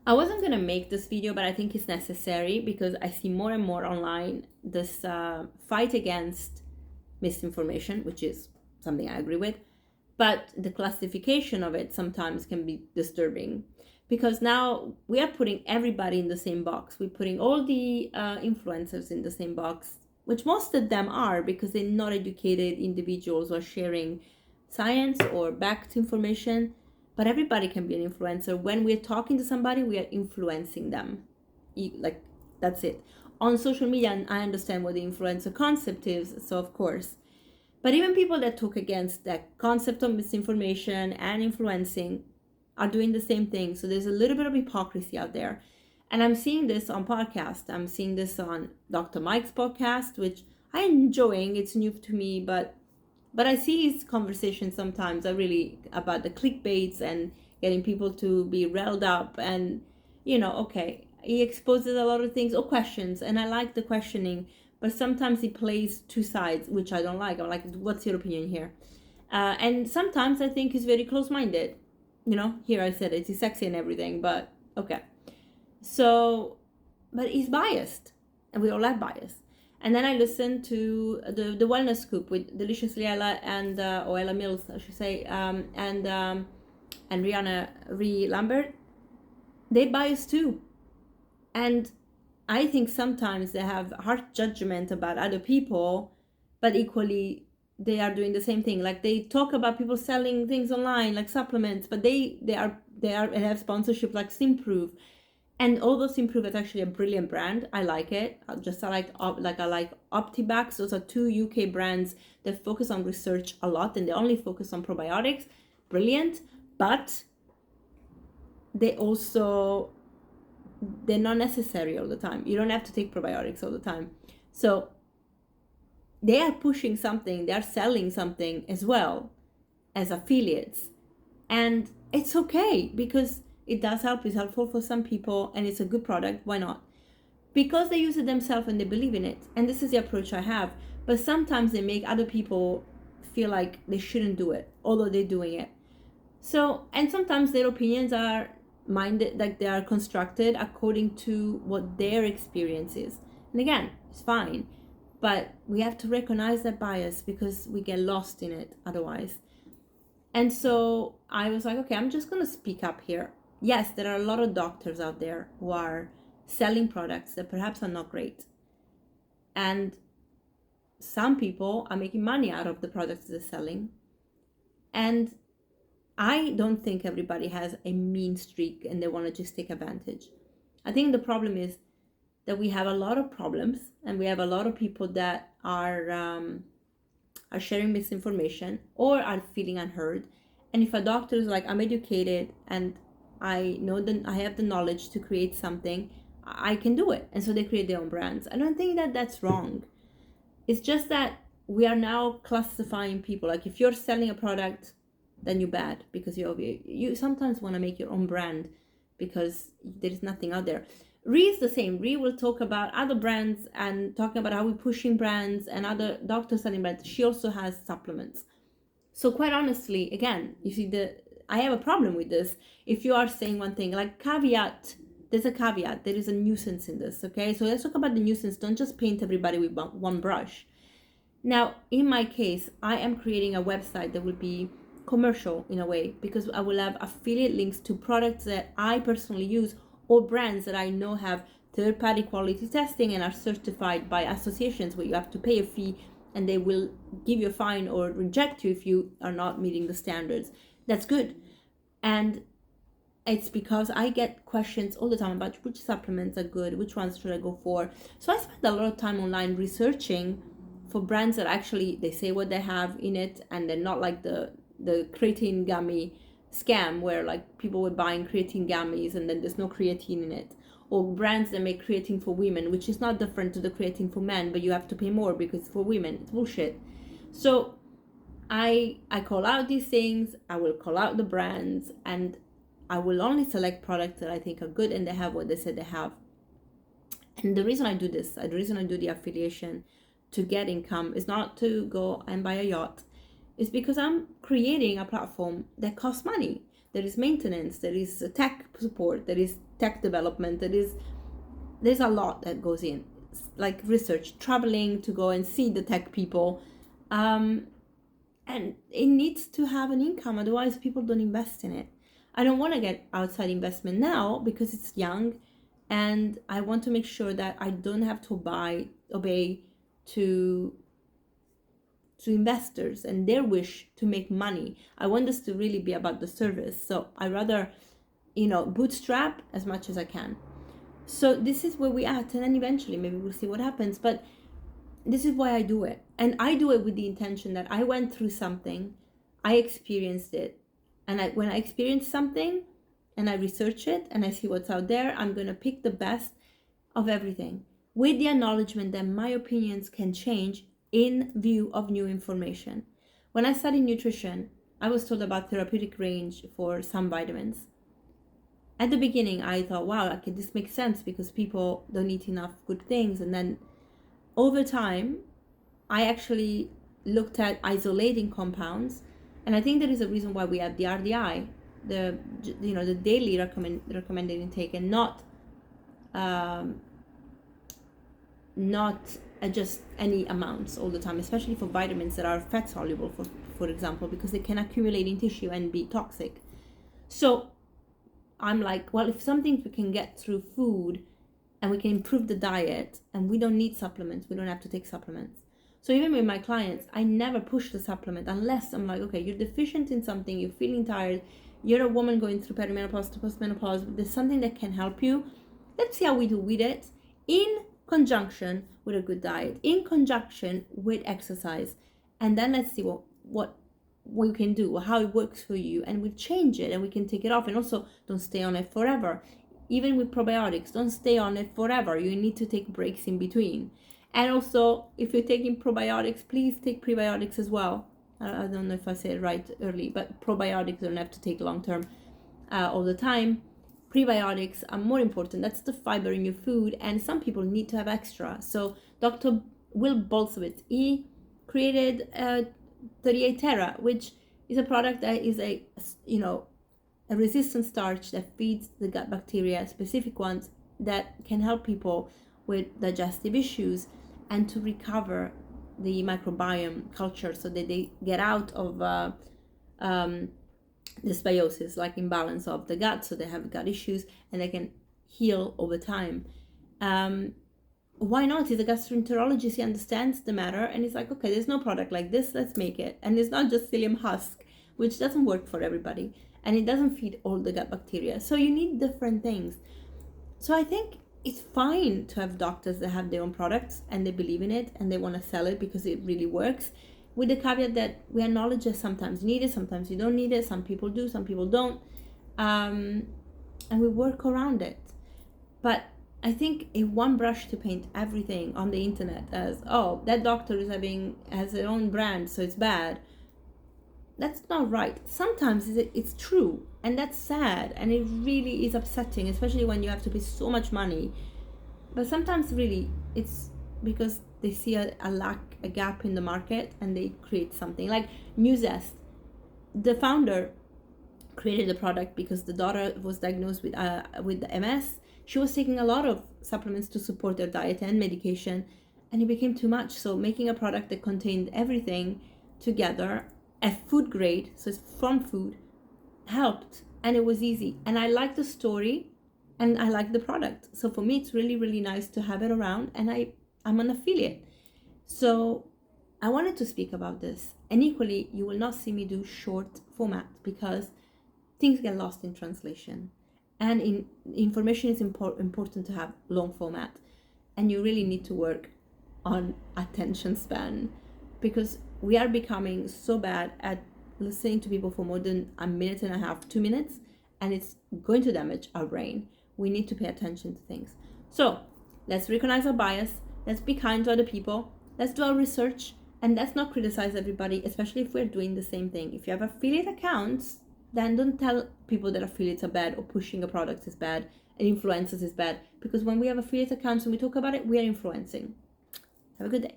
I wasn't going to make this video, but I think it's necessary because I see more and more online this fight against misinformation, which is something I agree with. But the classification of it sometimes can be disturbing because now we are putting everybody in the same box. We're putting all the influencers in the same box, which most of them are because they're not educated individuals who are sharing science or backed information. But everybody can be an influencer. When we're talking to somebody, we are influencing them. Like, that's it. On social media, and I understand what the influencer concept is, so of course. But even people that talk against that concept of misinformation and influencing are doing the same thing. So there's a little bit of hypocrisy out there. And I'm seeing this on podcasts. I'm seeing this on Dr. Mike's podcast, which I'm enjoying. It's new to me, but I see his conversations sometimes are really about the clickbaits and getting people to be riled up. And, okay, he exposes a lot of things or questions. And I like the questioning, but sometimes he plays two sides, which I don't like. I'm like, what's your opinion here? And sometimes I think he's very close-minded. Here I said it, he's sexy and everything, but okay. So, but he's biased, and we all have bias. And then I listened to the Wellness Scoop with Deliciously Ella and or Ella Mills, I should say, and Rihanna Ree Lambert. They bias too, and I think sometimes they have harsh judgment about other people, but equally they are doing the same thing. Like they talk about people selling things online, like supplements, but they have sponsorship like Simprove. And although Simprove is actually a brilliant brand, I like it. I like Optibax. Those are two UK brands that focus on research a lot, and they only focus on probiotics. Brilliant, but they're not necessary all the time. You don't have to take probiotics all the time. So they are pushing something, they are selling something as well as affiliates, and it's okay because it does help. It's helpful for some people and it's a good product. Why not? Because they use it themselves and they believe in it. And this is the approach I have. But sometimes they make other people feel like they shouldn't do it, although they're doing it. So, and sometimes their opinions are minded, like they are constructed according to what their experience is. And again, it's fine. But we have to recognize that bias because we get lost in it otherwise. And so I was like, okay, I'm just going to speak up here. Yes, there are a lot of doctors out there who are selling products that perhaps are not great. And some people are making money out of the products they're selling. And I don't think everybody has a mean streak and they want to just take advantage. I think the problem is that we have a lot of problems and we have a lot of people that are sharing misinformation or are feeling unheard. And if a doctor is like, I'm educated and I know that I have the knowledge to create something, I can do it. And so they create their own brands. I don't think that that's wrong. It's just that we are now classifying people. Like if you're selling a product, then you're bad because you sometimes want to make your own brand because there's nothing out there. Ree is the same. Ree will talk about other brands and talking about how we're pushing brands and other doctors selling brands. She also has supplements. So quite honestly, again, you see I have a problem with this. If you are saying one thing, like caveat, there's a caveat. There is a nuisance in this, okay? So let's talk about the nuisance. Don't just paint everybody with one brush. Now, in my case, I am creating a website that will be commercial in a way because I will have affiliate links to products that I personally use or brands that I know have third-party quality testing and are certified by associations where you have to pay a fee and they will give you a fine or reject you if you are not meeting the standards. That's good. And it's because I get questions all the time about which supplements are good, which ones should I go for. So I spend a lot of time online researching for brands that actually they say what they have in it and they're not like the creatine gummy scam where like people were buying creatine gummies and then there's no creatine in it, or brands that make creatine for women, which is not different to the creatine for men, but you have to pay more because for women. It's bullshit. So I call out these things, I will call out the brands, and I will only select products that I think are good and they have what they said they have. And the reason I do this, the reason I do the affiliation to get income is not to go and buy a yacht. It's because I'm creating a platform that costs money. there is maintenance, there is tech support, there is tech development, there's a lot that goes in, like research, traveling to go and see the tech people, and it needs to have an income, otherwise people don't invest in it. I don't want to get outside investment now because it's young, and I want to make sure that I don't have to obey to investors and their wish to make money. I want this to really be about the service. So I rather, bootstrap as much as I can. So this is where we at, and then eventually maybe we'll see what happens. But this is why I do it. And I do it with the intention that I went through something, I experienced it. And when I experience something and I research it and I see what's out there, I'm going to pick the best of everything with the acknowledgement that my opinions can change in view of new information. When I studied nutrition, I was told about therapeutic range for some vitamins. At the beginning, I thought, wow, okay, this makes sense because people don't eat enough good things. And then over time, I actually looked at isolating compounds. And I think there is a reason why we have the RDI, the daily recommended intake, and not just any amounts all the time, especially for vitamins that are fat soluble, for example, because they can accumulate in tissue and be toxic. So I'm like, well, if something we can get through food and we can improve the diet and we don't need supplements, we don't have to take supplements. So even with my clients, I never push the supplement unless I'm like, okay, you're deficient in something, you're feeling tired, you're a woman going through perimenopause to postmenopause, there's something that can help you. Let's see how we do with it in conjunction with a good diet, in conjunction with exercise, and then let's see what we can do, how it works for you, and we change it and we can take it off. And also, don't stay on it forever. Even with probiotics, don't stay on it forever. You need to take breaks in between. And also, if you're taking probiotics, please take prebiotics as well. I don't know if I said it right early, but probiotics don't have to take long-term all the time. Prebiotics are more important. That's the fiber in your food, and some people need to have extra. So Dr. Will Bolsowitz, he created 38 Terra, which is a product that is a resistant starch that feeds the gut bacteria, specific ones that can help people with digestive issues and to recover the microbiome culture so that they get out of dysbiosis, like imbalance of the gut, so they have gut issues and they can heal over time. Why not? He's a gastroenterologist, he understands the matter, and he's like, okay, there's no product like this, let's make it. And it's not just psyllium husk, which doesn't work for everybody, and it doesn't feed all the gut bacteria. So you need different things. So I think it's fine to have doctors that have their own products and they believe in it and they want to sell it because it really works, with the caveat that we acknowledge that sometimes you need it, sometimes you don't need it, some people do, some people don't, and we work around it. But I think if one brush to paint everything on the internet as, oh, that doctor has their own brand, so it's bad, that's not right. Sometimes it's true, and that's sad, and it really is upsetting, especially when you have to pay so much money. But sometimes really it's because they see a gap in the market and they create something. Like Nuzest, the founder created a product because the daughter was diagnosed with the MS. She was taking a lot of supplements to support her diet and medication, and it became too much. So making a product that contained everything together at food grade, so it's from food, helped, and it was easy. And I like the story and I like the product. So for me, it's really, really nice to have it around, and I'm an affiliate. So I wanted to speak about this. And equally, you will not see me do short format because things get lost in translation. And information is important to have long format. And you really need to work on attention span, because we are becoming so bad at listening to people for more than a minute and a half, 2 minutes, and it's going to damage our brain. We need to pay attention to things. So let's recognize our bias. Let's be kind to other people. Let's do our research, and let's not criticize everybody, especially if we're doing the same thing. If you have affiliate accounts, then don't tell people that affiliates are bad or pushing a product is bad and influencers is bad, because when we have affiliate accounts and we talk about it, we are influencing. Have a good day.